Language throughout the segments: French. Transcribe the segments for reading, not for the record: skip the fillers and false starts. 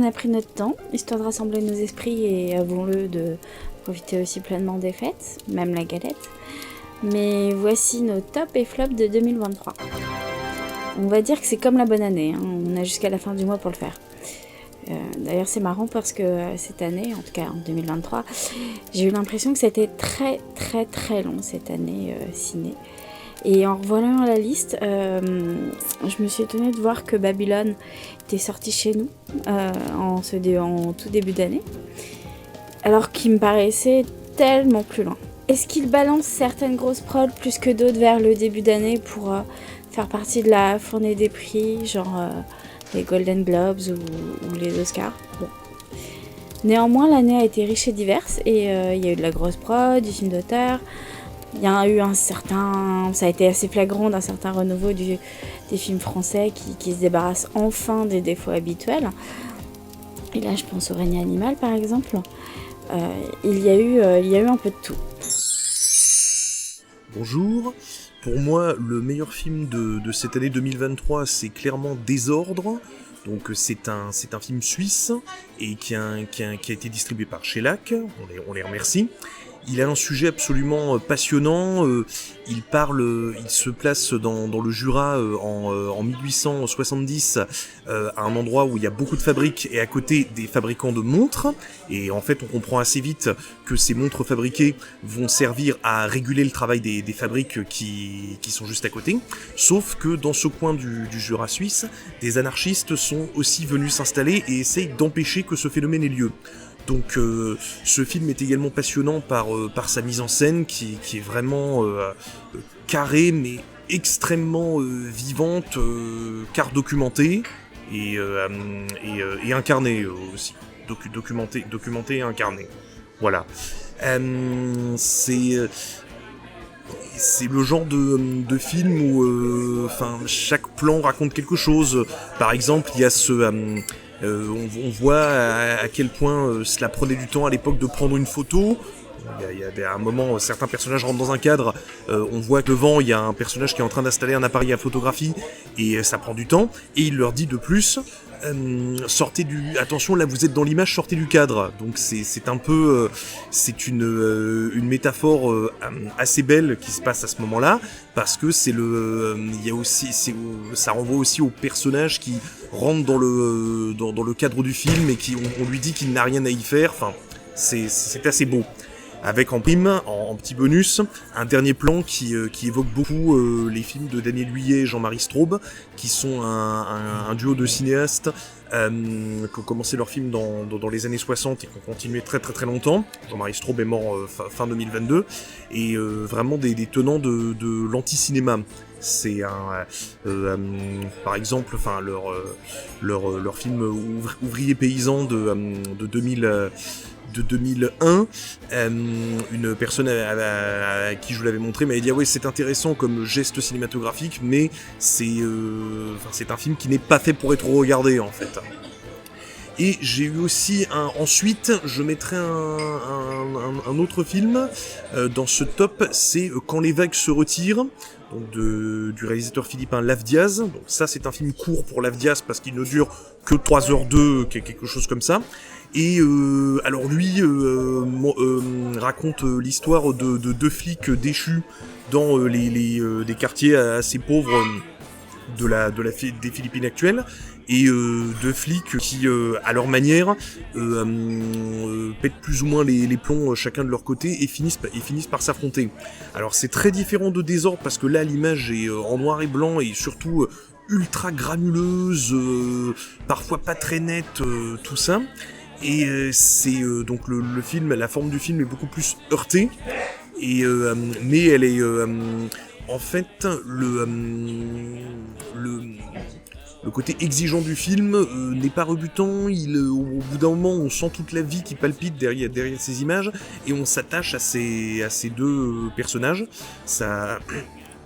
a pris notre temps, histoire de rassembler nos esprits et, avouons-le, de profiter aussi pleinement des fêtes, même la galette. Mais voici nos tops et flops de 2023. On va dire que c'est comme la bonne année, hein. On a jusqu'à la fin du mois pour le faire. D'ailleurs c'est marrant parce que cette année, en tout cas en 2023, j'ai eu l'impression que c'était très très très long cette année ciné. Et en revoyant la liste, je me suis étonnée de voir que Babylone était sorti chez nous en tout début d'année, alors qu'il me paraissait tellement plus loin. Est-ce qu'il balance certaines grosses prods plus que d'autres vers le début d'année pour faire partie de la fournée des prix, genre les Golden Globes ou les Oscars? Bon. Néanmoins, l'année a été riche et diverse et il y a eu de la grosse prod, du film d'auteur. Il y a eu ça a été assez flagrant d'un certain renouveau des films français qui se débarrassent enfin des défauts habituels. Et là, je pense au Règne animal, par exemple. Il y a eu un peu de tout. Bonjour. Pour moi, le meilleur film de cette année 2023, c'est clairement Désordre. Donc c'est un film suisse et qui a été distribué par Shellac. On les remercie. Il a un sujet absolument passionnant. Il se place dans le Jura en 1870, à un endroit où il y a beaucoup de fabriques et à côté des fabricants de montres. Et en fait, on comprend assez vite que ces montres fabriquées vont servir à réguler le travail des fabriques qui sont juste à côté. Sauf que dans ce coin du Jura suisse, des anarchistes sont aussi venus s'installer et essayent d'empêcher que ce phénomène ait lieu. Donc ce film est également passionnant par sa mise en scène qui est vraiment carrée mais extrêmement vivante, car documentée et incarnée aussi. Documentée et incarnée. Voilà. C'est le genre de film où chaque plan raconte quelque chose. Par exemple, il y a on voit à quel point cela prenait du temps à l'époque de prendre une photo. Il y a un moment, certains personnages rentrent dans un cadre, on voit que devant, il y a un personnage qui est en train d'installer un appareil à photographie, et ça prend du temps, et il leur dit de plus, attention, là vous êtes dans l'image, sortez du cadre. Donc c'est un peu, c'est une métaphore assez belle qui se passe à ce moment-là, parce que il y a aussi, ça renvoie aussi au personnage qui rentre dans le cadre du film et on lui dit qu'il n'a rien à y faire. Enfin, c'est assez beau. Avec en prime, en petit bonus, un dernier plan qui évoque beaucoup les films de Daniel Huillet et Jean-Marie Straub, qui sont un duo de cinéastes qui ont commencé leur film dans les années 60 et qui ont continué très très très longtemps. Jean-Marie Straub est mort fin 2022, et vraiment des tenants de l'anti-cinéma. C'est par exemple, leur film Ouvrier paysan de 2001, une personne à qui je vous l'avais montré m'avait dit: ah ouais, c'est intéressant comme geste cinématographique, mais c'est un film qui n'est pas fait pour être regardé en fait. Et j'ai eu aussi ensuite, je mettrai un autre film dans ce top, c'est Quand les vagues se retirent, donc du réalisateur philippin Lav Diaz. Donc ça, c'est un film court pour Lav Diaz parce qu'il ne dure que 3h02, quelque chose comme ça. Et alors lui raconte l'histoire de deux flics déchus dans des quartiers assez pauvres des Philippines actuelles, et deux flics qui, à leur manière, pètent plus ou moins les plombs chacun de leur côté et finissent par s'affronter. Alors c'est très différent de Désordre parce que là l'image est en noir et blanc et surtout ultra granuleuse, parfois pas très nette, tout ça. Et c'est donc le film, la forme du film est beaucoup plus heurtée, et mais elle est en fait le côté exigeant du film n'est pas rebutant. Au bout d'un moment, on sent toute la vie qui palpite derrière ces images, et on s'attache à ces deux personnages.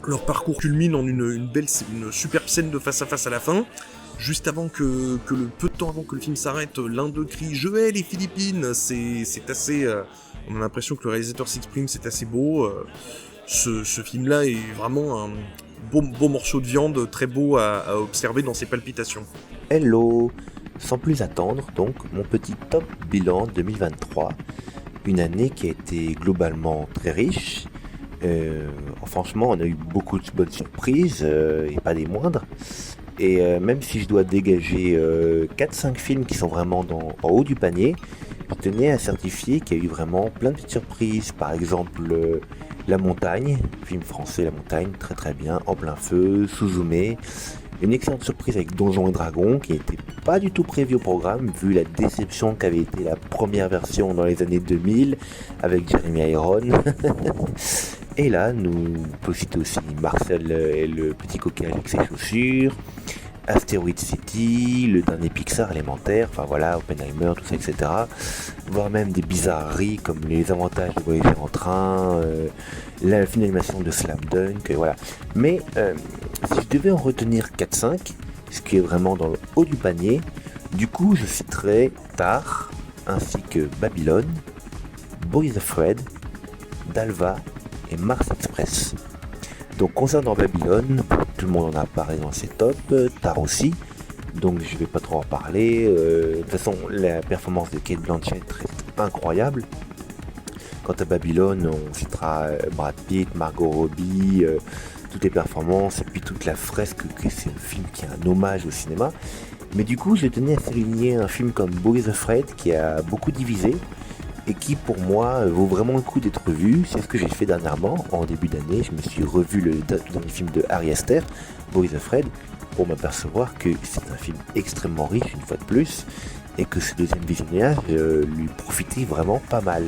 Leur parcours culmine en une superbe scène de face à face à la fin. Juste avant peu de temps avant que le film s'arrête, l'un d'eux crie « Je hais les Philippines !» C'est assez... on a l'impression que le réalisateur s'exprime, c'est assez beau. Ce film-là est vraiment un beau morceau de viande, très beau à observer dans ses palpitations. Hello, sans plus attendre, donc, mon petit top bilan 2023. Une année qui a été globalement très riche. Franchement, on a eu beaucoup de bonnes surprises, et pas des moindres. Et même si je dois dégager 4-5 films qui sont vraiment en haut du panier, je tenais à certifier qu'il y a eu vraiment plein de petites surprises. Par exemple, La Montagne, film français La Montagne, très très bien, en plein feu, Suzume. Une excellente surprise avec Donjons et Dragons qui n'était pas du tout prévu au programme vu la déception qu'avait été la première version dans les années 2000 avec Jeremy Irons. Et là, nous pouvons citer aussi Marcel et le petit coquin avec ses chaussures, Asteroid City, le dernier Pixar élémentaire, enfin voilà, Oppenheimer, tout ça, etc. Voire même des bizarreries comme les avantages de voyager en train, la film d'animation de Slam Dunk, voilà. Mais si je devais en retenir 4-5, ce qui est vraiment dans le haut du panier, du coup je citerai Tar, ainsi que Babylone, Boys Afraid, Dalva et Mars Express. Donc concernant Babylone, tout le monde en a parlé dans ses tops, Tar aussi, donc je vais pas trop en parler. De toute façon, la performance de Cate Blanchett reste incroyable. Quant à Babylone, on citera Brad Pitt, Margot Robbie, toutes les performances et puis toute la fresque que c'est un film qui est un hommage au cinéma. Mais du coup, je tenais à souligner un film comme Boys Afraid qui a beaucoup divisé et qui pour moi vaut vraiment le coup d'être vu. C'est ce que j'ai fait dernièrement, en début d'année. Je me suis revu le dernier film de Ari Aster, Boys Afraid, pour m'apercevoir que c'est un film extrêmement riche, une fois de plus, et que ce deuxième visionnage lui profitait vraiment pas mal.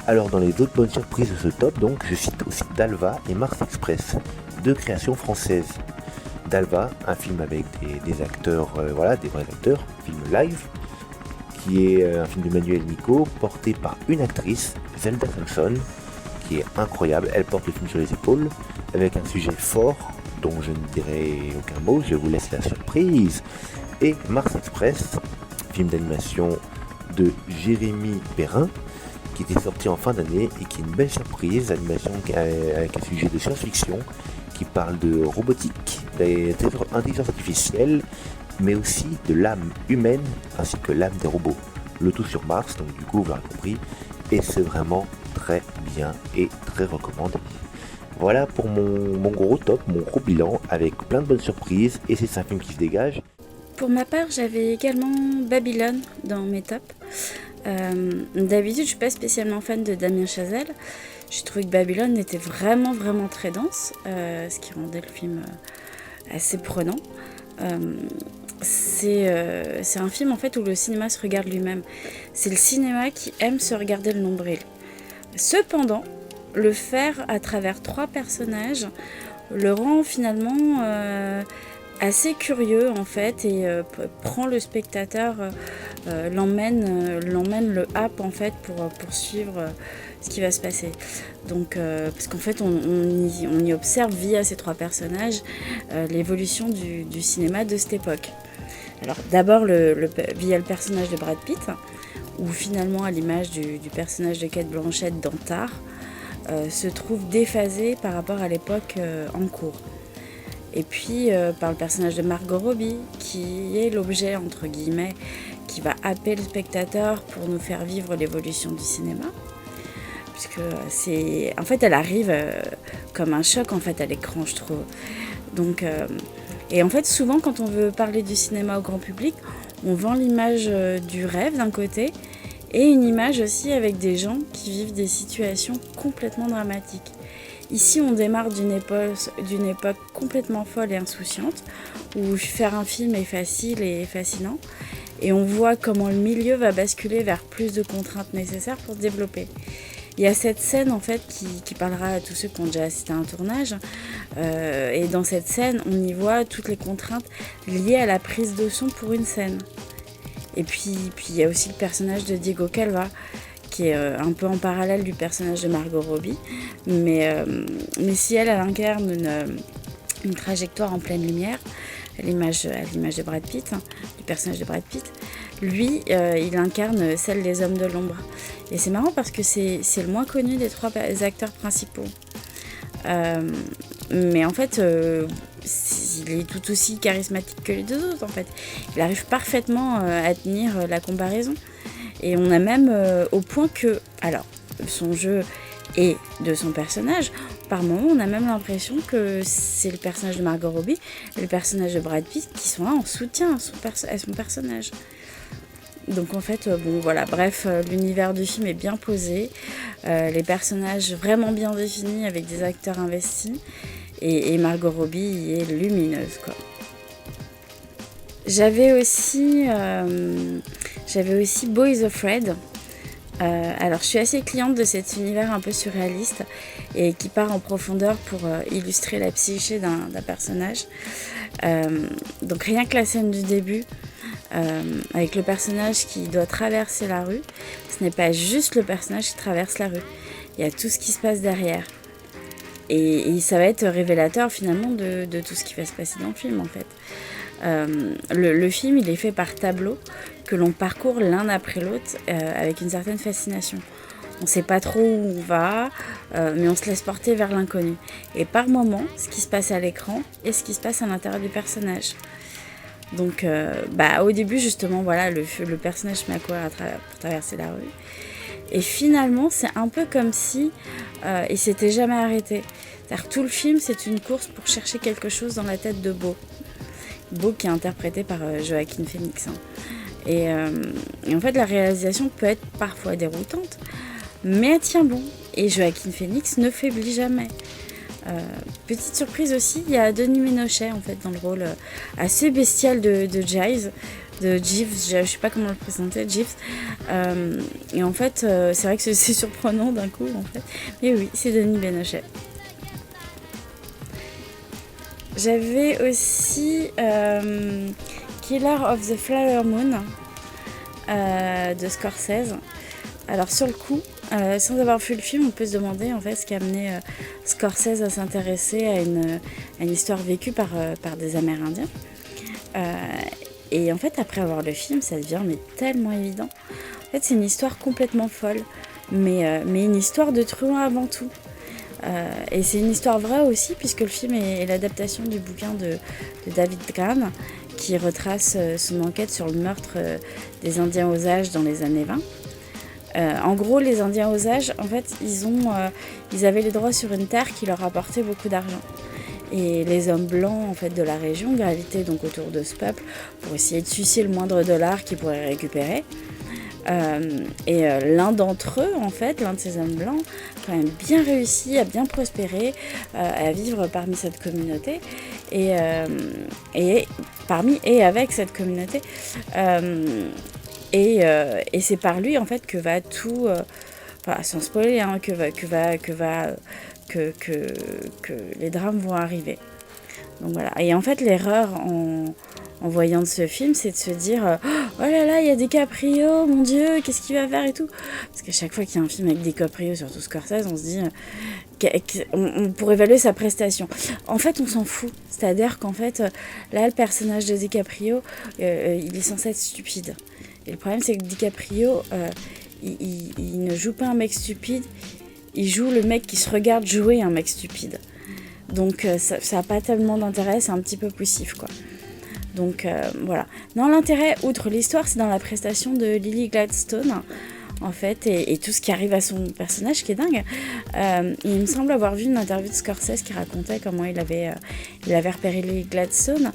Alors dans les autres bonnes surprises de ce top, donc je cite aussi Dalva et Mars Express, deux créations françaises. Dalva, un film avec des acteurs, voilà, des vrais acteurs, film live, qui est un film de Manuel Nico, porté par une actrice, Zelda Thompson, qui est incroyable. Elle porte le film sur les épaules, avec un sujet fort, dont je ne dirai aucun mot, je vous laisse la surprise. Et Mars Express, film d'animation de Jérémy Perrin, qui était sorti en fin d'année et qui est une belle surprise, animation avec un sujet de science-fiction, qui parle de robotique, d'intelligence artificielle, mais aussi de l'âme humaine ainsi que l'âme des robots. Le tout sur Mars, donc du coup vous l'aurez compris, et c'est vraiment très bien et très recommandé. Voilà pour mon gros top, mon gros bilan avec plein de bonnes surprises et c'est un film qui se dégage. Pour ma part, j'avais également Babylone dans mes tops. D'habitude, je suis pas spécialement fan de Damien Chazelle. J'ai trouvé que Babylone était vraiment très dense, ce qui rendait le film assez prenant. C'est un film en fait où le cinéma se regarde lui-même. C'est le cinéma qui aime se regarder le nombril. Cependant, le faire à travers 3 personnages le rend finalement assez curieux en fait et prend le spectateur, l'emmène, le happe en fait pour suivre ce qui va se passer. Donc parce qu'en fait on y observe via ces 3 personnages l'évolution du cinéma de cette époque. Alors d'abord via le personnage de Brad Pitt, où finalement à l'image du personnage de Cate Blanchett dans Tar, se trouve déphasé par rapport à l'époque en cours. Et puis par le personnage de Margot Robbie, qui est l'objet, entre guillemets, qui va happer le spectateur pour nous faire vivre l'évolution du cinéma. Puisque en fait, elle arrive comme un choc en fait, à l'écran, je trouve. Donc, et en fait, souvent, quand on veut parler du cinéma au grand public, on vend l'image du rêve d'un côté, et une image aussi avec des gens qui vivent des situations complètement dramatiques. Ici, on démarre d'une époque complètement folle et insouciante, où faire un film est facile et fascinant, et on voit comment le milieu va basculer vers plus de contraintes nécessaires pour se développer. Il y a cette scène en fait qui parlera à tous ceux qui ont déjà assisté à un tournage, et dans cette scène, on y voit toutes les contraintes liées à la prise de son pour une scène. Et puis il y a aussi le personnage de Diego Calva, qui est un peu en parallèle du personnage de Margot Robbie, mais si elle incarne une trajectoire en pleine lumière, à l'image de Brad Pitt, du personnage de Brad Pitt, lui, il incarne celle des hommes de l'ombre. Et c'est marrant parce que c'est le moins connu des 3 acteurs principaux. Mais en fait, il est tout aussi charismatique que les deux autres en fait. Il arrive parfaitement à tenir la comparaison. Et on a même au point que, alors, son jeu et de son personnage, par moments on a même l'impression que c'est le personnage de Margot Robbie et le personnage de Brad Pitt qui sont là en soutien à son personnage. Donc en fait, bon voilà, bref, l'univers du film est bien posé, les personnages vraiment bien définis avec des acteurs investis, et Margot Robbie est lumineuse, quoi. J'avais aussi Boys Afraid. Alors je suis assez cliente de cet univers un peu surréaliste et qui part en profondeur pour illustrer la psyché d'un personnage. Donc rien que la scène du début, avec le personnage qui doit traverser la rue, ce n'est pas juste le personnage qui traverse la rue, il y a tout ce qui se passe derrière. Et ça va être révélateur finalement de tout ce qui va se passer dans le film en fait. Le film il est fait par tableaux que l'on parcourt l'un après l'autre avec une certaine fascination. On ne sait pas trop où on va, mais on se laisse porter vers l'inconnu. Et par moments, ce qui se passe à l'écran et ce qui se passe à l'intérieur du personnage. Donc au début justement, voilà, le personnage se met à courir pour traverser la rue. Et finalement, c'est un peu comme si il s'était jamais arrêté. C'est-à-dire tout le film, c'est une course pour chercher quelque chose dans la tête de Beau. Beau qui est interprété par Joaquin Phoenix. Et en fait, la réalisation peut être parfois déroutante, mais elle tient bon. Et Joaquin Phoenix ne faiblit jamais. Petite surprise aussi, il y a Denis Ménochet en fait dans le rôle assez bestial de Giles. De Jeeves, je sais pas comment le présenter, Jeeves. Et en fait, c'est vrai que c'est surprenant d'un coup, en fait. Mais oui, c'est Denis Ménochet. J'avais aussi Killer of the Flower Moon de Scorsese. Alors sur le coup, sans avoir vu le film, on peut se demander en fait ce qui a amené Scorsese à s'intéresser à une histoire vécue par des Amérindiens. Et en fait, après avoir le film, ça devient mais tellement évident. En fait, c'est une histoire complètement folle, mais une histoire de truand avant tout. Et c'est une histoire vraie aussi, puisque le film est l'adaptation du bouquin de David Grann, qui retrace son enquête sur le meurtre des Indiens Osages dans les années 20. En gros, les Indiens Osages, en fait, ils avaient les droits sur une terre qui leur apportait beaucoup d'argent. Et les hommes blancs en fait, de la région gravitaient donc autour de ce peuple pour essayer de sucer le moindre dollar qu'ils pourraient récupérer. L'un d'entre eux, en fait, l'un de ces hommes blancs, a quand même bien réussi, a bien prospéré, à vivre parmi cette communauté et avec cette communauté. Et c'est par lui en fait que va tout, sans spoiler, hein, que les drames vont arriver. Donc voilà. Et en fait, l'erreur en voyant de ce film, c'est de se dire oh là là, il y a DiCaprio, mon Dieu, qu'est-ce qu'il va faire et tout. Parce qu'à chaque fois qu'il y a un film avec DiCaprio, surtout Scorsese, on se dit pour évaluer sa prestation. En fait, on s'en fout. C'est-à-dire qu'en fait, là, le personnage de DiCaprio, il est censé être stupide. Et le problème, c'est que DiCaprio, il ne joue pas un mec stupide, il joue le mec qui se regarde jouer un mec stupide. Donc ça n'a pas tellement d'intérêt, c'est un petit peu poussif, quoi. Donc voilà. Non, l'intérêt, outre l'histoire, c'est dans la prestation de Lily Gladstone, en fait, et tout ce qui arrive à son personnage, qui est dingue. Il me semble avoir vu une interview de Scorsese qui racontait comment il avait repéré Lily Gladstone.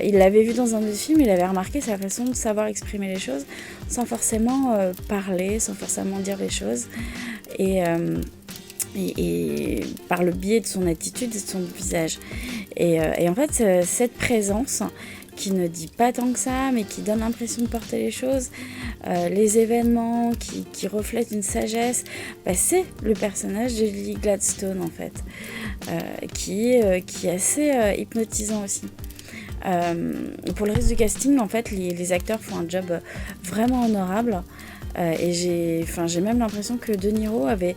Il l'avait vu dans un des films, il avait remarqué sa façon de savoir exprimer les choses, sans forcément parler, sans forcément dire les choses. Et par le biais de son attitude et de son visage. Et en fait, cette présence qui ne dit pas tant que ça, mais qui donne l'impression de porter les choses, les événements qui reflètent une sagesse, c'est le personnage de Lily Gladstone, en fait, qui est assez hypnotisant aussi. Pour le reste du casting, en fait, les acteurs font un job vraiment honorable. Et j'ai même l'impression que De Niro avait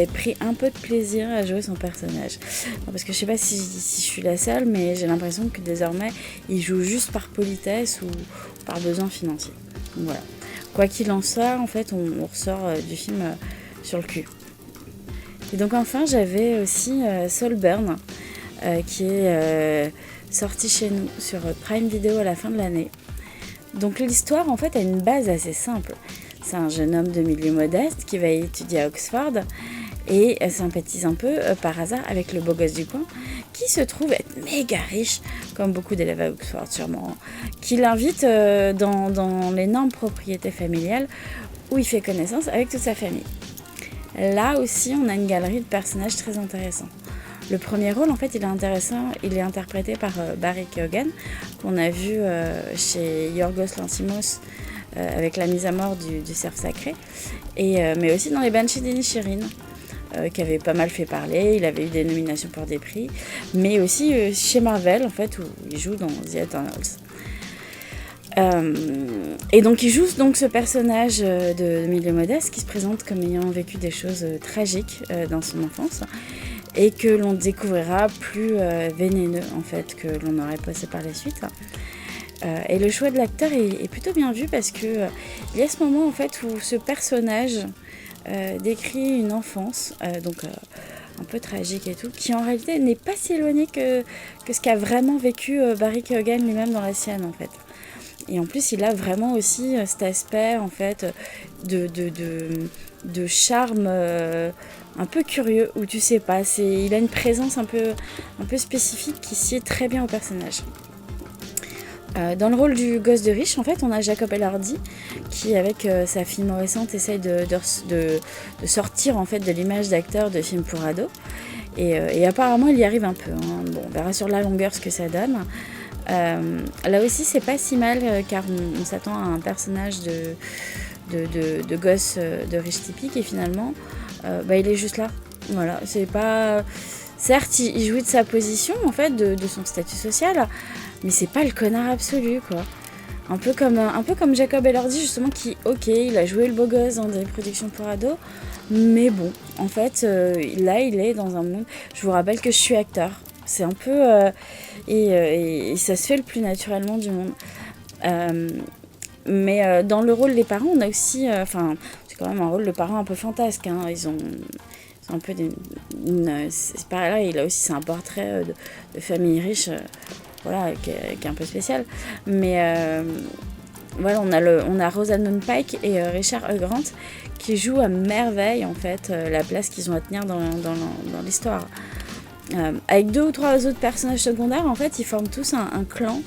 pris un peu de plaisir à jouer son personnage. Parce que je sais pas si je suis la seule, mais j'ai l'impression que désormais il joue juste par politesse ou par besoin financier. Donc voilà. Quoi qu'il en soit, en fait, on ressort du film sur le cul. Et donc enfin, j'avais aussi Saltburn, qui est sorti chez nous sur Prime Video à la fin de l'année. Donc l'histoire en fait a une base assez simple. C'est un jeune homme de milieu modeste qui va étudier à Oxford et sympathise un peu par hasard avec le beau gosse du coin qui se trouve être méga riche, comme beaucoup d'élèves à Oxford sûrement, qui l'invite dans l'énorme propriété familiale où il fait connaissance avec toute sa famille. Là aussi, on a une galerie de personnages très intéressants. Le premier rôle, en fait, il est intéressant. Il est interprété par Barry Keoghan, qu'on a vu chez Yorgos Lanthimos avec la mise à mort du cerf sacré, mais aussi dans les Banshees d'Inisherin, qui avait pas mal fait parler. Il avait eu des nominations pour des prix, mais aussi chez Marvel, en fait, où il joue dans The Eternals. Et donc il joue donc ce personnage de milieu modeste qui se présente comme ayant vécu des choses tragiques dans son enfance et que l'on découvrira plus vénéneux en fait que l'on aurait pensé par la suite. Et le choix de l'acteur est plutôt bien vu parce que il y a ce moment en fait où ce personnage décrit une enfance un peu tragique et tout, qui en réalité n'est pas si éloigné que ce qu'a vraiment vécu Barry Keoghan lui-même dans la sienne en fait. Et en plus, il a vraiment aussi cet aspect en fait de charme un peu curieux, où tu sais pas, il a une présence un peu spécifique qui sied très bien au personnage. Dans le rôle du gosse de riche, en fait, on a Jacob Elordi qui, avec sa filmorescente, essaye de sortir en fait de l'image d'acteur de film pour ados. Et apparemment, il y arrive un peu. Hein. Bon, on verra sur la longueur ce que ça donne. Là aussi c'est pas si mal car on s'attend à un personnage de gosse de riche typique et finalement il est juste là, voilà, c'est pas, certes il jouit de sa position en fait, de son statut social, mais c'est pas le connard absolu quoi, un peu comme Jacob Elordi justement qui, ok, il a joué le beau gosse dans des productions pour ados, mais bon en fait là il est dans un monde, je vous rappelle que je suis acteur. C'est un peu... et ça se fait le plus naturellement du monde. Mais dans le rôle des parents, on a aussi... c'est quand même un rôle de parent un peu fantasque. Hein. Ils ont un peu c'est pareil, là aussi, c'est un portrait de famille riche, voilà, qui est un peu spécial. Mais voilà, on a Rosamund Pike et Richard E. Grant qui jouent à merveille, en fait, la place qu'ils ont à tenir dans l'histoire. Avec 2 ou 3 autres personnages secondaires, en fait, ils forment tous un clan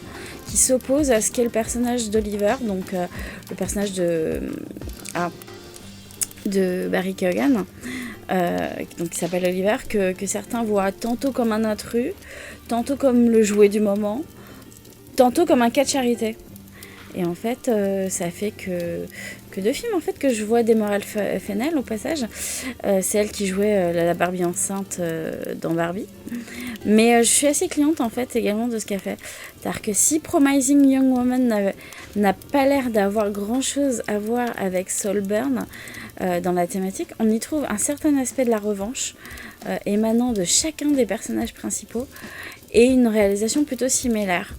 qui s'oppose à ce qu'est le personnage d'Oliver, donc le personnage de Barry Keoghan, donc qui s'appelle Oliver, que certains voient tantôt comme un intrus, tantôt comme le jouet du moment, tantôt comme un cas de charité. Et en fait, ça fait que 2 films en fait que je vois d'Emerald Fennell au passage. C'est elle qui jouait la Barbie enceinte dans Barbie. Mais je suis assez cliente en fait également de ce qu'elle fait. C'est-à-dire que si Promising Young Woman n'a pas l'air d'avoir grand-chose à voir avec Saltburn dans la thématique, on y trouve un certain aspect de la revanche émanant de chacun des personnages principaux et une réalisation plutôt similaire.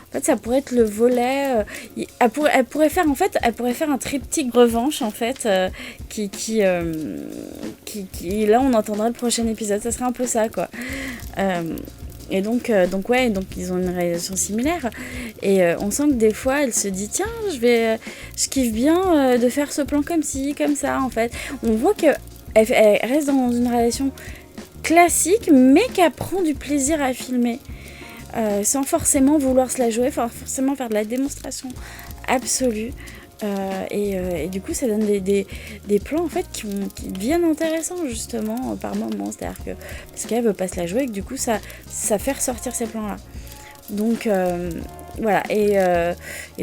En fait, ça pourrait être le volet. Elle pourrait faire un triptyque revanche en fait, qui là on entendra le prochain épisode. Ça serait un peu ça quoi. Et donc ils ont une réalisation similaire. Et on sent que des fois elle se dit tiens, je kiffe bien de faire ce plan comme ci, comme ça en fait. On voit que elle reste dans une réalisation classique, mais qu'elle prend du plaisir à filmer. Sans forcément vouloir se la jouer, forcément faire de la démonstration absolue. Et du coup, ça donne des plans en fait qui deviennent intéressants justement par moments. C'est-à-dire que parce qu'elle veut pas se la jouer, et que du coup, ça fait ressortir ces plans-là. Donc voilà. Et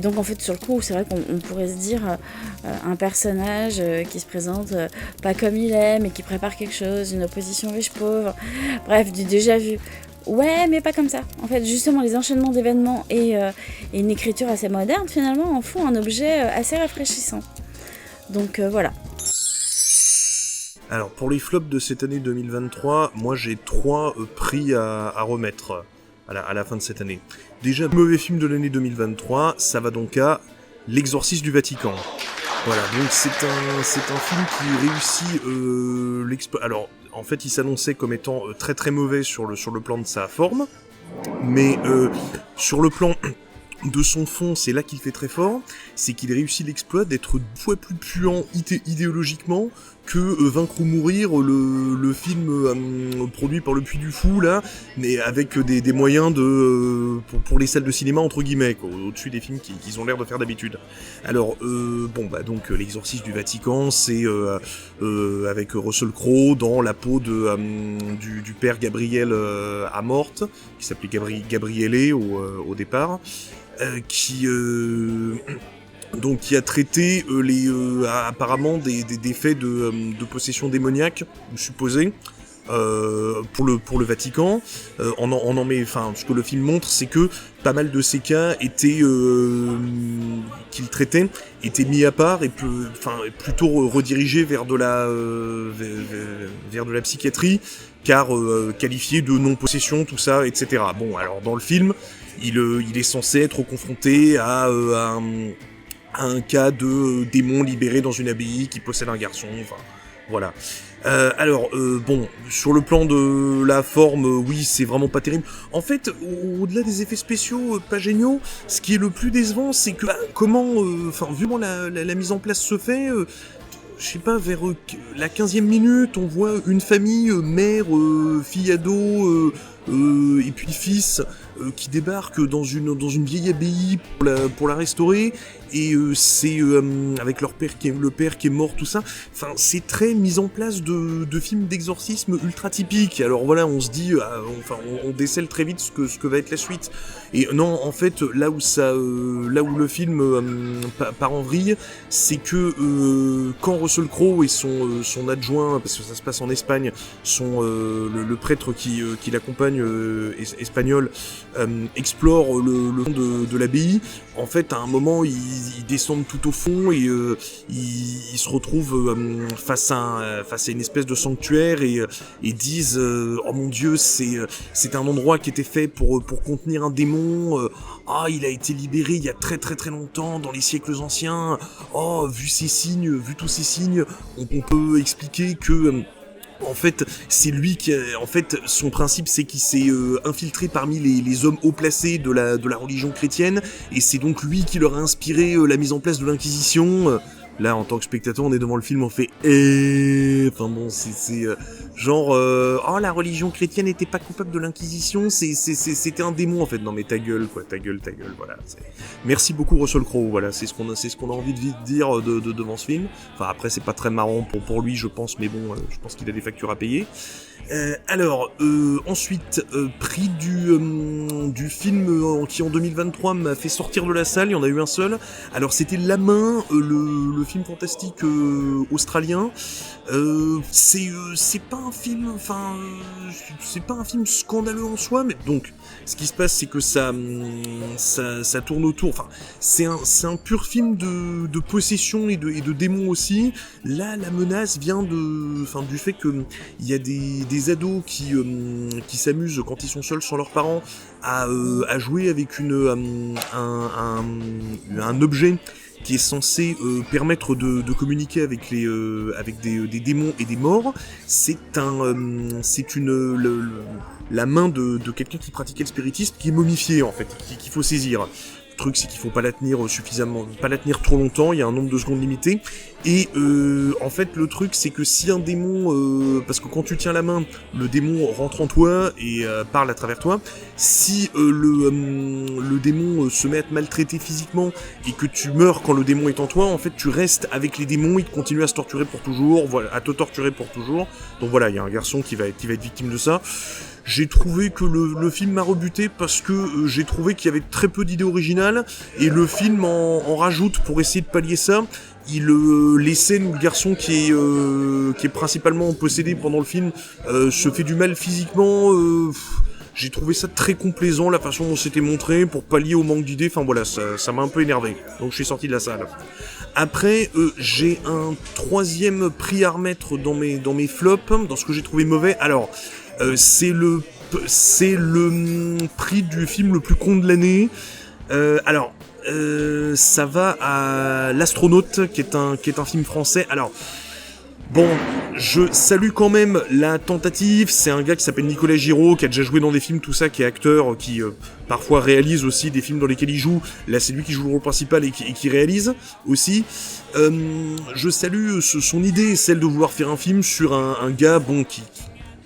donc en fait, sur le coup, c'est vrai qu'on pourrait se dire un personnage qui se présente pas comme il est, mais qui prépare quelque chose, une opposition riche-pauvre. Bref, du déjà vu. Ouais, mais pas comme ça. En fait, justement, les enchaînements d'événements et une écriture assez moderne, finalement, en font un objet assez rafraîchissant. Donc, voilà. Alors, pour les flops de cette année 2023, moi, j'ai 3 prix à remettre à la fin de cette année. Déjà, mauvais film de l'année 2023, ça va donc à L'Exorciste du Vatican. Voilà, donc c'est un film qui réussit alors, en fait, il s'annonçait comme étant très très mauvais sur le plan de sa forme. Mais sur le plan de son fond, c'est là qu'il fait très fort, c'est qu'il réussit l'exploit d'être 2 fois plus puant idéologiquement que Vaincre ou Mourir, le film produit par le Puy du Fou, là, mais avec des moyens pour les salles de cinéma, entre guillemets, quoi, au-dessus des films qu'ils ont l'air de faire d'habitude. Alors, donc, L'Exorciste du Vatican, c'est avec Russell Crowe dans la peau du père Gabriel Amorth, qui s'appelait Gabriele au départ, qui a traité apparemment des faits de possession démoniaque ou supposée pour le Vatican. Ce que le film montre, c'est que pas mal de ces cas qu'il traitait étaient mis à part et plutôt redirigés vers de la psychiatrie, car qualifiés de non-possession, tout ça, etc. Bon, alors dans le film, il est censé être confronté à un cas de démon libéré dans une abbaye qui possède un garçon, enfin, voilà. Sur le plan de la forme, oui, c'est vraiment pas terrible. En fait, au-delà des effets spéciaux pas géniaux, ce qui est le plus décevant, c'est que vu comment la mise en place se fait, je sais pas, vers la 15e minute, on voit une famille, mère, fille ado, et puis fils, qui débarque dans une vieille abbaye pour la restaurer, et c'est avec le père qui est mort, tout ça. Enfin, c'est très mise en place de films d'exorcisme ultra typiques. Alors voilà, on se dit, on décèle très vite ce que va être la suite. Et non, en fait, là où le film part en vrille, c'est que quand Russell Crowe et son adjoint, parce que ça se passe en Espagne, le prêtre qui l'accompagne, espagnol, explore le fond de l'abbaye. En fait, à un moment, ils descendent tout au fond et ils se retrouvent face à une espèce de sanctuaire et disent oh mon Dieu, c'est un endroit qui était fait pour contenir un démon. Il a été libéré il y a très très très longtemps, dans les siècles anciens. Vu tous ces signes, on peut expliquer que en fait, c'est lui son principe, c'est qu'il s'est infiltré parmi les hommes haut placés de la religion chrétienne, et c'est donc lui qui leur a inspiré la mise en place de l'Inquisition. Là, en tant que spectateur, on est devant le film, on fait c'est genre la religion chrétienne n'était pas coupable de l'Inquisition, c'était un démon en fait. Non mais ta gueule, voilà. Merci beaucoup Russell Crowe, voilà, c'est ce qu'on a envie de dire devant ce film. Enfin après c'est pas très marrant pour lui je pense, mais bon, je pense qu'il a des factures à payer. Ensuite, prix du film qui en 2023 m'a fait sortir de la salle, il y en a eu un seul. Alors c'était La Main, le film fantastique australien. C'est pas un film, c'est pas un film scandaleux en soi, mais donc ce qui se passe, c'est que ça tourne autour. C'est un pur film de possession et de démons aussi. Là, la menace vient du fait que il y a des ados qui s'amusent quand ils sont seuls sans leurs parents à jouer avec un objet qui est censé permettre de communiquer avec des démons et des morts. C'est la main de quelqu'un qui pratiquait le spiritisme qui est momifiée en fait, qu'il faut saisir. Le truc, c'est qu'il faut pas la tenir trop longtemps, il y a un nombre de secondes limité, et en fait le truc c'est que si un démon, parce que quand tu tiens la main, le démon rentre en toi et parle à travers toi, si le démon se met à te maltraiter physiquement et que tu meurs quand le démon est en toi, en fait tu restes avec les démons, ils continuent à se torturer pour toujours, à te torturer pour toujours. Donc voilà, il y a un garçon qui va être victime de ça. J'ai trouvé que le film m'a rebuté parce que j'ai trouvé qu'il y avait très peu d'idées originales, et le film en rajoute pour essayer de pallier ça. Les scènes où le garçon qui est principalement possédé pendant le film se fait du mal physiquement, j'ai trouvé ça très complaisant la façon dont c'était montré pour pallier au manque d'idées. Enfin voilà, ça m'a un peu énervé, donc je suis sorti de la salle. Après, j'ai un 3e prix à remettre dans mes flops, dans ce que j'ai trouvé mauvais. Alors, c'est le prix du film le plus con de l'année. Ça va à L'Astronaute, qui est un film français. Alors, Bon, je salue quand même la tentative. C'est un gars qui s'appelle Nicolas Giraud, qui a déjà joué dans des films, tout ça, qui est acteur, qui parfois réalise aussi des films dans lesquels il joue. Là, c'est lui qui joue le rôle principal et qui réalise aussi. Je salue son idée, celle de vouloir faire un film sur un gars, bon, qui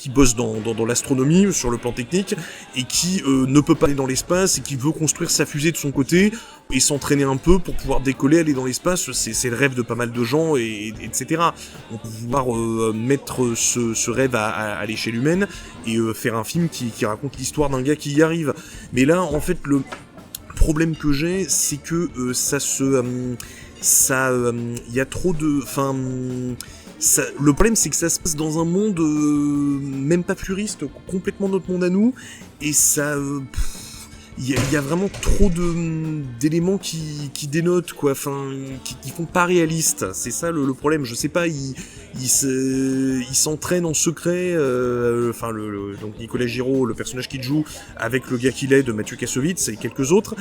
bosse dans l'astronomie, sur le plan technique, et qui ne peut pas aller dans l'espace, et qui veut construire sa fusée de son côté, et s'entraîner un peu pour pouvoir décoller, aller dans l'espace. C'est le rêve de pas mal de gens, etc. On peut vouloir mettre ce rêve à l'échelle humaine, et faire un film qui raconte l'histoire d'un gars qui y arrive. Mais là, en fait, le problème que j'ai, c'est que y a trop de... le problème, c'est que ça se passe dans un monde même pas futuriste, complètement notre monde à nous, et ça... Il y a vraiment trop d'éléments qui dénotent, quoi, enfin, qui font pas réaliste. C'est ça le problème. Je sais pas, il s'entraîne en secret, donc Nicolas Giraud, le personnage qu'il joue, avec le gars qu'il est, de Mathieu Kassovitz et quelques autres,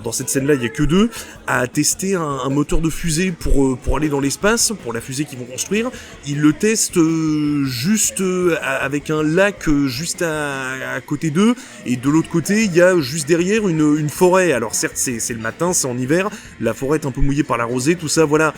dans cette scène-là, il y a que deux, à tester un moteur de fusée pour aller dans l'espace, pour la fusée qu'ils vont construire. Il le teste juste avec un lac juste à côté d'eux, et de l'autre côté, il y a juste derrière une forêt. Alors certes, c'est le matin, c'est en hiver, la forêt est un peu mouillée par la rosée, tout ça, voilà.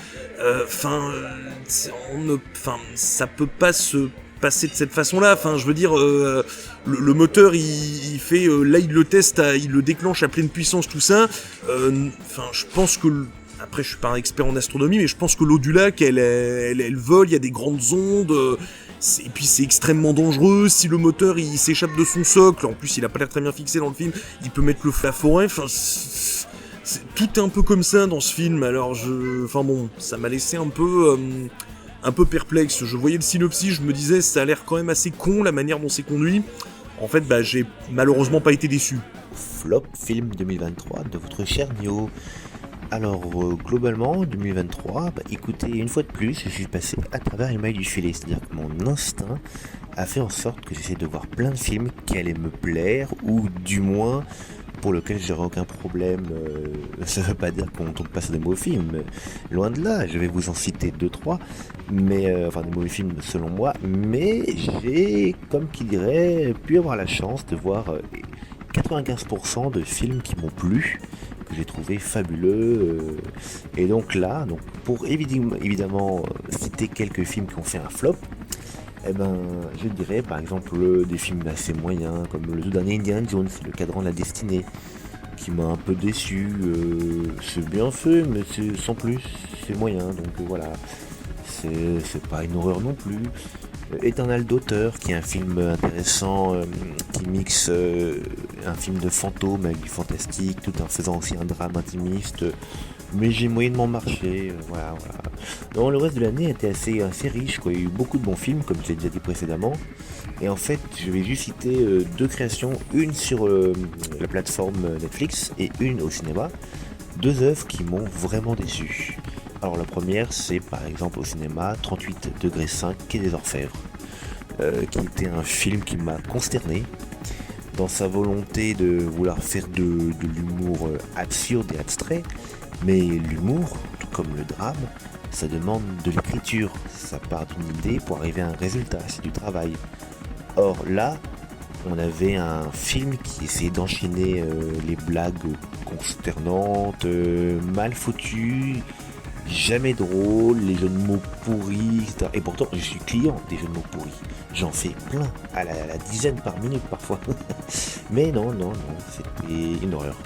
Ça peut pas se passer de cette façon-là. Enfin, je veux dire, le moteur, il fait, là, il le teste, il le déclenche à pleine puissance, tout ça. Je pense que après, je suis pas un expert en astronomie, mais je pense que l'eau du lac, elle vole, il y a des grandes ondes. Et puis c'est extrêmement dangereux. Si le moteur il s'échappe de son socle, en plus il a pas l'air très bien fixé dans le film, il peut mettre le feu à la forêt. Enfin, tout est un peu comme ça dans ce film. Alors ça m'a laissé un peu perplexe. Je voyais le synopsis, je me disais ça a l'air quand même assez con la manière dont c'est conduit. En fait, j'ai malheureusement pas été déçu. Flop film 2023 de votre cher Nio. Alors, globalement, 2023, écoutez, une fois de plus, je suis passé à travers les mailles du filet. C'est-à-dire que mon instinct a fait en sorte que j'essaie de voir plein de films qui allaient me plaire, ou du moins pour lesquels j'aurais aucun problème. Ça veut pas dire qu'on tombe pas sur des mauvais films. Loin de là, je vais vous en citer 2-3, mais des mauvais films selon moi. Mais j'ai, comme qui dirait, pu avoir la chance de voir 95% de films qui m'ont plu, que j'ai trouvé fabuleux, et donc là, pour évidemment citer quelques films qui ont fait un flop, je dirais par exemple des films assez moyens comme le tout dernier Indiana Jones, le cadran de la destinée, qui m'a un peu déçu. C'est bien fait, mais c'est sans plus, c'est moyen, donc voilà, c'est pas une horreur non plus. Éternel d'auteur, qui est un film intéressant, qui mixe un film de fantôme avec du fantastique, tout en faisant aussi un drame intimiste, mais j'ai moyennement marché, voilà. Donc, le reste de l'année était assez riche, quoi. Il y a eu beaucoup de bons films, comme je l'ai déjà dit précédemment, et en fait, je vais juste citer deux créations, une sur la plateforme Netflix et une au cinéma, deux œuvres qui m'ont vraiment déçu. Alors la première, c'est par exemple au cinéma 38°5 Quai des Orfèvres, qui était un film qui m'a consterné dans sa volonté de vouloir faire de l'humour absurde et abstrait, mais l'humour, tout comme le drame, ça demande de l'écriture, ça part d'une idée pour arriver à un résultat, c'est du travail. Or là, on avait un film qui essayait d'enchaîner les blagues consternantes, mal foutues, jamais drôle, les jeux de mots pourris, etc. Et pourtant, je suis client des jeux de mots pourris. J'en fais plein, à la dizaine par minute parfois. Mais non, c'était une horreur.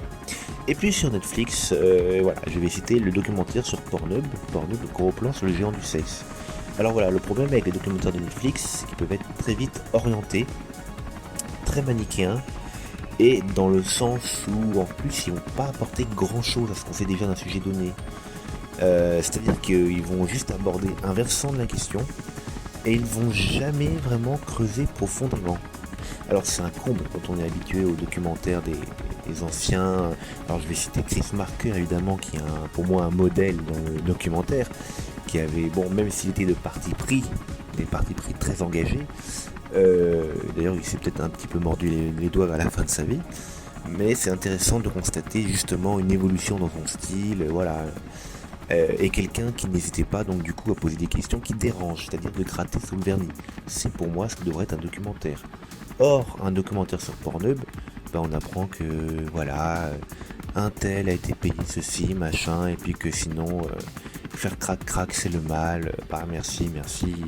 Et puis sur Netflix, je vais citer le documentaire sur Pornhub, le gros plan sur le géant du sexe. Alors voilà, le problème avec les documentaires de Netflix, c'est qu'ils peuvent être très vite orientés, très manichéens, et dans le sens où en plus ils vont pas apporter grand chose à ce qu'on sait déjà d'un sujet donné. C'est-à-dire qu'ils vont juste aborder un versant de la question et ils vont jamais vraiment creuser profondément. Alors c'est un comble quand on est habitué aux documentaires des anciens. Alors je vais citer Chris Marker évidemment, qui est pour moi un modèle dans le documentaire, qui avait, même s'il était des partis pris très engagés, d'ailleurs il s'est peut-être un petit peu mordu les doigts à la fin de sa vie, mais c'est intéressant de constater justement une évolution dans son style, voilà. et quelqu'un qui n'hésitait pas donc du coup à poser des questions qui dérangent, c'est-à-dire de gratter sous le vernis. C'est pour moi ce que devrait être un documentaire. Or, un documentaire sur Pornhub, on apprend que voilà, un tel a été payé ceci, machin, et puis que sinon faire crac c'est le mal.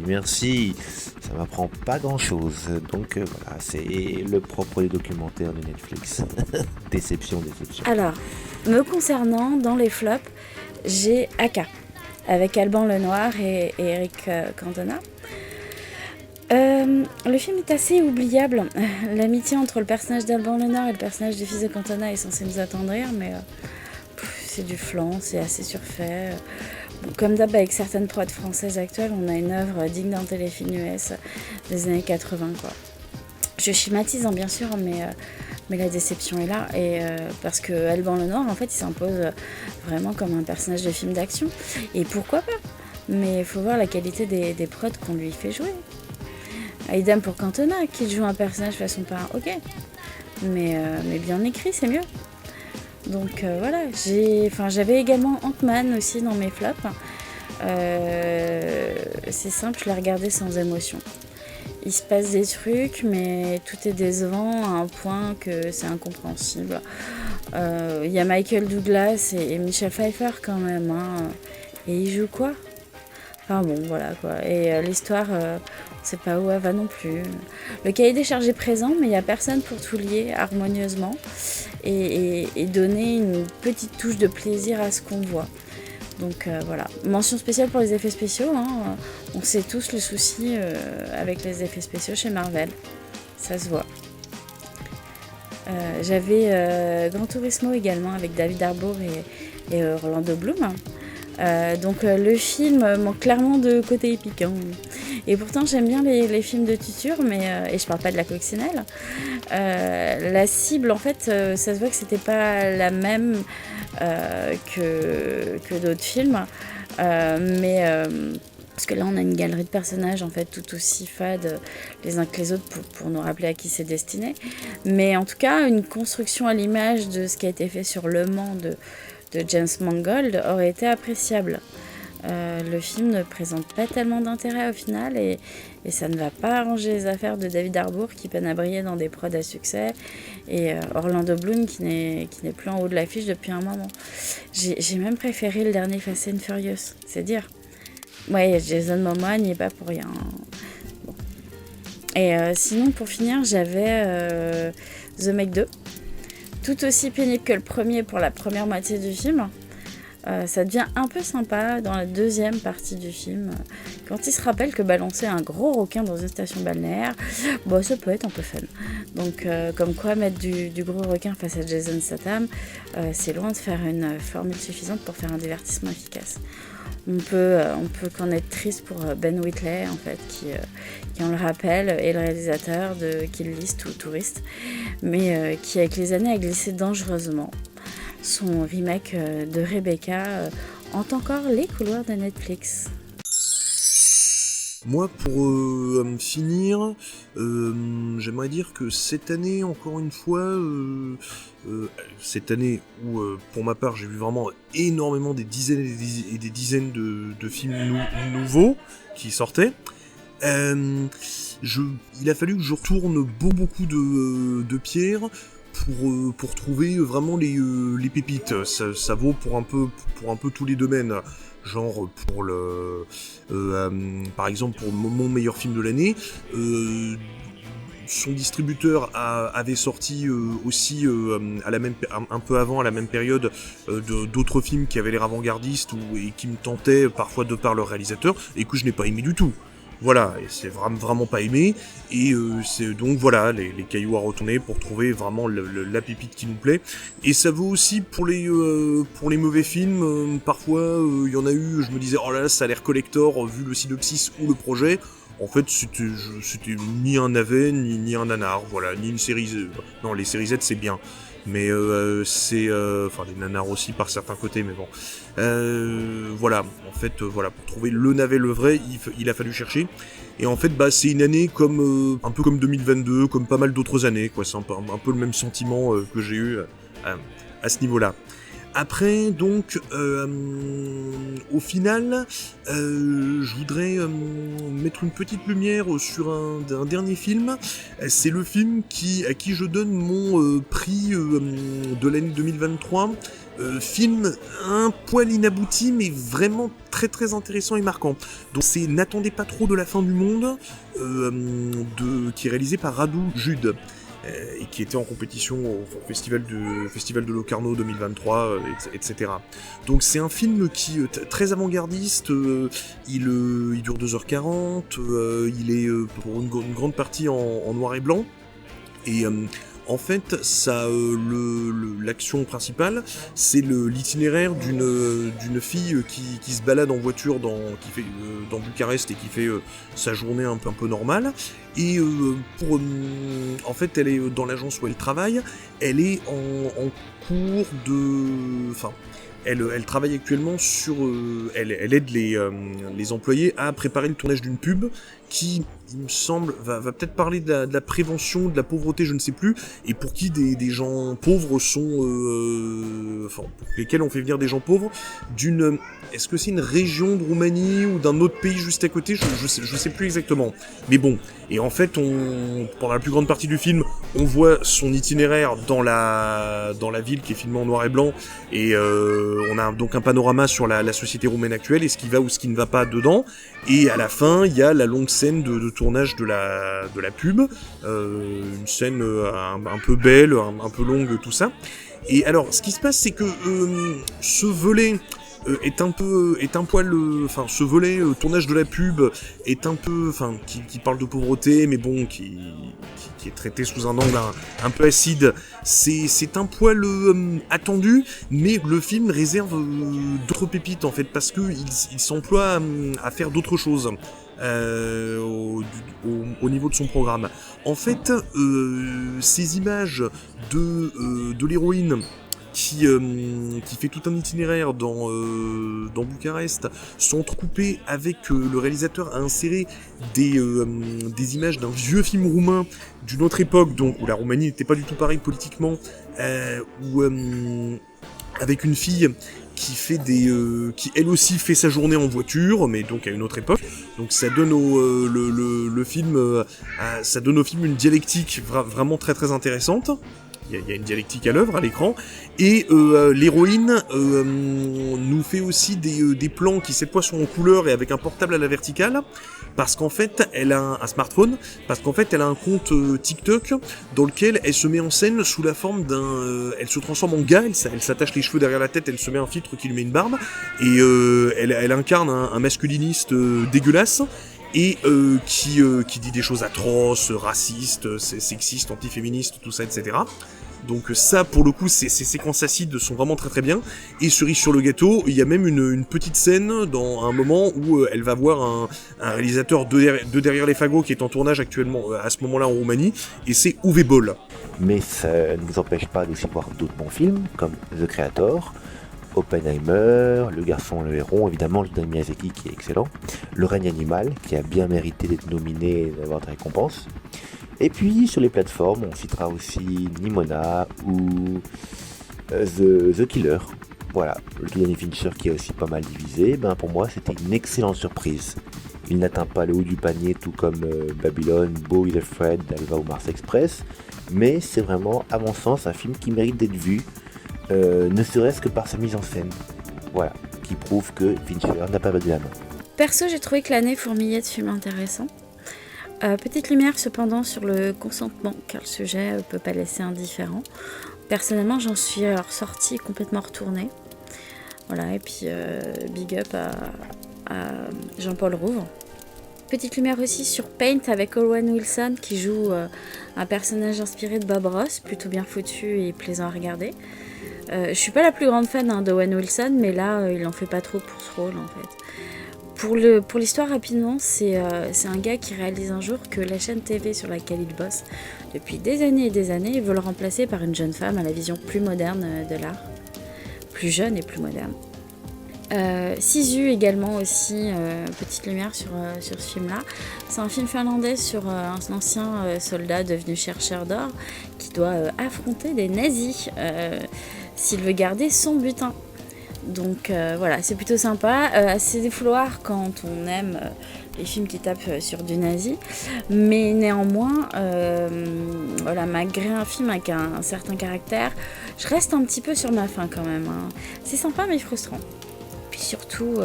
Merci, ça m'apprend pas grand-chose. Donc voilà, c'est le propre des documentaires de Netflix. Déception. Alors, me concernant, dans les flops, j'ai Aka, avec Alban Lenoir et Eric Cantona. Le film est assez oubliable. L'amitié entre le personnage d'Alban Lenoir et le personnage du fils de Cantona est censée nous attendrir, mais c'est du flan, c'est assez surfait. Bon, comme d'hab avec certaines prods françaises actuelles, on a une œuvre digne d'un téléfilm US des années 80, quoi. Je schématise, bien sûr, mais la déception est là. Et parce que Alban Lenoir, en fait, il s'impose vraiment comme un personnage de film d'action. Et pourquoi pas? Mais il faut voir la qualité des prods qu'on lui fait jouer. Idem pour Cantona, qui joue un personnage façon parrain, ok. Mais bien écrit, c'est mieux. Donc voilà, j'avais également Ant-Man aussi dans mes flops. C'est simple, je l'ai regardé sans émotion. Il se passe des trucs, mais tout est décevant à un point que c'est incompréhensible. Il y a Michael Douglas et Michelle Pfeiffer quand même, hein. Et ils jouent quoi? Enfin bon, voilà quoi. Et l'histoire, on sait pas où elle va non plus. Le cahier des charges est présent, mais il n'y a personne pour tout lier harmonieusement et donner une petite touche de plaisir à ce qu'on voit. Donc voilà. Mention spéciale pour les effets spéciaux, hein. On sait tous le souci avec les effets spéciaux chez Marvel. Ça se voit. J'avais Gran Turismo également avec David Harbour et Orlando Bloom. Donc le film manque clairement de côté épique, hein. Et pourtant j'aime bien les films de tuture, et je parle pas de la coccinelle. La cible en fait, ça se voit que c'était pas la même que d'autres films, parce que là on a une galerie de personnages en fait tout aussi fades les uns que les autres pour nous rappeler à qui c'est destiné, mais en tout cas une construction à l'image de ce qui a été fait sur Le Mans de James Mangold aurait été appréciable. Le film ne présente pas tellement d'intérêt au final et ça ne va pas arranger les affaires de David Harbour qui peine à briller dans des prods à succès et Orlando Bloom qui n'est plus en haut de l'affiche depuis un moment. J'ai même préféré le dernier Fast and Furious, c'est dire. Ouais, Jason Momoa n'y est pas pour rien. Bon. Et sinon pour finir j'avais The Meg 2. Tout aussi pénible que le premier pour la première moitié du film. Ça devient un peu sympa dans la deuxième partie du film, quand il se rappelle que balancer un gros requin dans une station balnéaire, ça peut être un peu fun. Donc comme quoi mettre du gros requin face à Jason Statham, c'est loin de faire une formule suffisante pour faire un divertissement efficace. On peut qu'en être triste pour Ben Whitley en fait, qui on le rappelle est le réalisateur de Kill List ou Touriste, mais qui avec les années a glissé dangereusement. Son remake de Rebecca hante encore les couloirs de Netflix. Moi, pour finir, j'aimerais dire que cette année, encore une fois, cette année où, pour ma part, j'ai vu vraiment énormément des dizaines et des dizaines de films nouveaux qui sortaient, il a fallu que je retourne beaucoup de pierres pour trouver vraiment les pépites. Ça vaut pour un peu tous les domaines. Genre pour par exemple pour mon meilleur film de l'année, son distributeur avait sorti aussi un peu avant, à la même période, d'autres films qui avaient l'air avant-gardistes et qui me tentaient parfois de par leur réalisateur et que je n'ai pas aimé du tout. Voilà, et c'est vraiment pas aimé, et c'est donc voilà, les cailloux à retourner pour trouver vraiment la pépite qui nous plaît. Et ça vaut aussi pour les mauvais films, parfois il y en a eu, je me disais oh là là ça a l'air collector vu le synopsis ou le projet. En fait c'était ni un navet ni un nanar, voilà, ni une série Z. Non, les séries Z c'est bien. Mais c'est les nanars aussi par certains côtés, mais bon voilà, en fait voilà, pour trouver le navet le vrai il a fallu chercher, et en fait c'est une année comme un peu comme 2022, comme pas mal d'autres années quoi, c'est un peu le même sentiment que j'ai eu à ce niveau là. Après, donc, au final, je voudrais mettre une petite lumière sur un dernier film. C'est le film à qui je donne mon prix de l'année 2023. Film un poil inabouti, mais vraiment très très intéressant et marquant. Donc c'est N'attendez pas trop de la fin du monde, qui est réalisé par Radu Jude. Et qui était en compétition au festival de Locarno 2023, etc. Donc c'est un film qui est très avant-gardiste, il dure 2h40, il est pour une grande partie en noir et blanc, et en fait, l'action principale, c'est l'itinéraire d'une fille qui se balade en voiture dans Bucarest et qui fait sa journée un peu normale. Et en fait, elle est dans l'agence où elle travaille. Elle est en cours de, enfin. Elle travaille actuellement sur... elle aide les employés à préparer le tournage d'une pub qui, il me semble, va peut-être parler de la prévention, de la pauvreté, je ne sais plus, et pour qui des gens pauvres sont... pour lesquels on fait venir des gens pauvres d'une... Est-ce que c'est une région de Roumanie ou d'un autre pays juste à côté, je sais plus exactement. Mais bon, et en fait, pendant la plus grande partie du film, on voit son itinéraire dans la ville qui est filmée en noir et blanc, et on a donc un panorama sur la société roumaine actuelle et ce qui va ou ce qui ne va pas dedans. Et à la fin, il y a la longue scène de tournage de la pub, une scène un peu belle, un peu longue, tout ça. Et alors, ce qui se passe, c'est que ce volet ce volet tournage de la pub est un peu, qui parle de pauvreté, mais bon, qui est traité sous un angle un peu acide. C'est un poil attendu, mais le film réserve d'autres pépites en fait, parce que il s'emploie à faire d'autres choses. Au niveau de son programme. En fait, ces images de l'héroïne qui fait tout un itinéraire dans Bucarest sont entrecoupées avec le réalisateur a inséré des images d'un vieux film roumain d'une autre époque, donc où la Roumanie n'était pas du tout pareil politiquement, avec une fille qui qui elle aussi fait sa journée en voiture, mais donc à une autre époque. Donc ça donne le film, ça donne au film une dialectique vraiment très très intéressante. Il y a une dialectique à l'œuvre, à l'écran, et l'héroïne nous fait aussi des plans qui cette fois sont en couleur et avec un portable à la verticale, parce qu'en fait elle a un smartphone, parce qu'en fait elle a un compte TikTok dans lequel elle se met en scène sous la forme elle se transforme en gars, elle s'attache les cheveux derrière la tête, elle se met un filtre qui lui met une barbe, et elle incarne un masculiniste dégueulasse, et qui dit des choses atroces, racistes, sexistes, antiféministes, tout ça, etc. Donc ça, pour le coup, ces séquences acides sont vraiment très très bien. Et cerise sur le gâteau, il y a même une petite scène dans un moment où elle va voir un réalisateur de derrière les fagots qui est en tournage actuellement à ce moment-là en Roumanie, et c'est Uwe Boll. Mais ça ne vous empêche pas d'aussi voir d'autres bons films, comme The Creator, Oppenheimer, Le Garçon et le Héron, évidemment, le dernier Miyazaki qui est excellent, Le Règne Animal, qui a bien mérité d'être nominé et d'avoir des récompenses. Et puis, sur les plateformes, on citera aussi Nimona ou The Killer. Voilà, le tout dernier Fincher qui est aussi pas mal divisé. Pour moi, c'était une excellente surprise. Il n'atteint pas le haut du panier, tout comme Babylone, Beau is Afraid, d'Alva ou Mars Express. Mais c'est vraiment, à mon sens, un film qui mérite d'être vu. Ne serait-ce que par sa mise en scène, voilà, qui prouve que Fincher n'a pas battu la main. Perso, j'ai trouvé que l'année fourmillait de films intéressants. Petite lumière cependant sur le consentement, car le sujet peut pas laisser indifférent. Personnellement, j'en suis ressortie complètement retournée. Voilà, et puis big up à Jean-Paul Rouve. Petite lumière aussi sur Paint avec Owen Wilson qui joue un personnage inspiré de Bob Ross, plutôt bien foutu et plaisant à regarder. Je suis pas la plus grande fan d'Owen Wilson, mais là il en fait pas trop pour ce rôle en fait. Pour l'histoire rapidement, c'est un gars qui réalise un jour que la chaîne TV sur laquelle il bosse depuis des années et des années, il veut le remplacer par une jeune femme à la vision plus moderne de l'art, plus jeune et plus moderne. Sisu également aussi, petite lumière sur ce film-là. C'est un film finlandais sur un ancien soldat devenu chercheur d'or qui doit affronter des nazis. s'il veut garder son butin. Donc voilà, c'est plutôt sympa, assez défouloir quand on aime les films qui tapent sur du nazi, mais néanmoins, voilà, malgré un film avec un certain caractère, je reste un petit peu sur ma faim quand même, hein. C'est sympa mais frustrant. Puis surtout,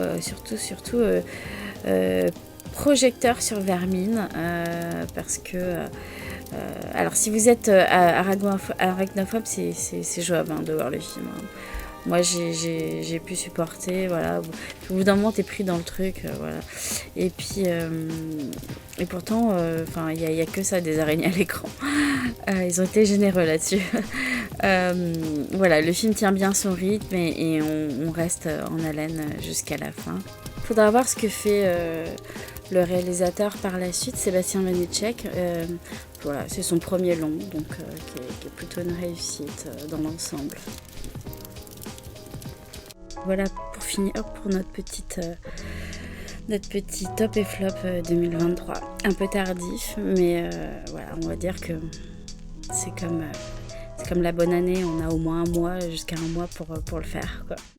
projecteur sur Vermine, parce que alors si vous êtes arachnophobe, c'est jouable, hein, de voir le film, hein. Moi j'ai pu supporter, voilà. Au bout d'un moment t'es pris dans le truc, voilà. Et puis et pourtant, enfin il y a que ça, des araignées à l'écran. Ils ont été généreux là-dessus. Voilà, le film tient bien son rythme et on reste en haleine jusqu'à la fin. Faudra voir ce que fait le réalisateur par la suite, Sébastien Vanitschek. Voilà, c'est son premier long, donc qui est plutôt une réussite dans l'ensemble. Voilà pour finir pour notre petit top et flop 2023. Un peu tardif, mais voilà, on va dire que c'est comme la bonne année, on a au moins un mois, jusqu'à un mois pour le faire, quoi.